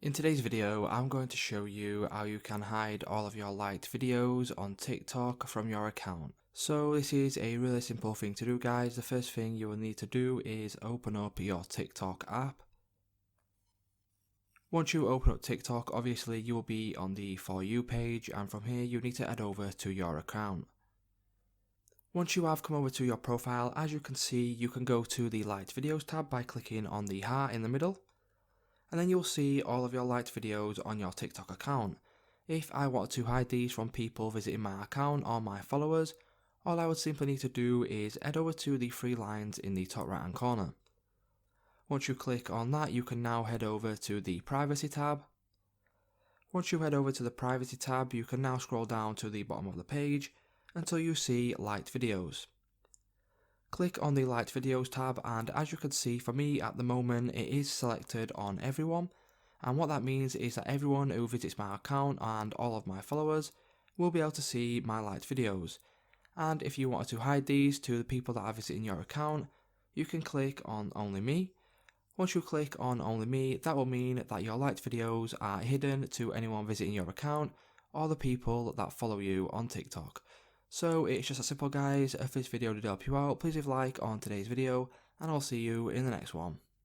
In today's video, I'm going to show you how you can hide all of your liked videos on TikTok from your account. So this is a really simple thing to do, guys. The first thing you will need to do is open up your TikTok app. Once you open up TikTok, obviously you will be on the For You page, and from here you need to head over to your account. Once you have come over to your profile, as you can see, you can go to the liked videos tab by clicking on the heart in the middle. And then you'll see all of your liked videos on your TikTok account. If I want to hide these from people visiting my account or my followers, all I would simply need to do is head over to the three lines in the top right hand corner. Once you click on that, you can now head over to the privacy tab. Once you head over to the privacy tab, you can now scroll down to the bottom of the page until you see liked videos. Click on the liked videos tab, and as you can see, for me at the moment it is selected on everyone, and what that means is that everyone who visits my account and all of my followers will be able to see my liked videos. And if you wanted to hide these to the people that are visiting your account, you can click on only me. Once you click on only me, that will mean that your liked videos are hidden to anyone visiting your account or the people that follow you on TikTok. So it's just that simple, guys. If this video did help you out, please leave a like on today's video, and I'll see you in the next one.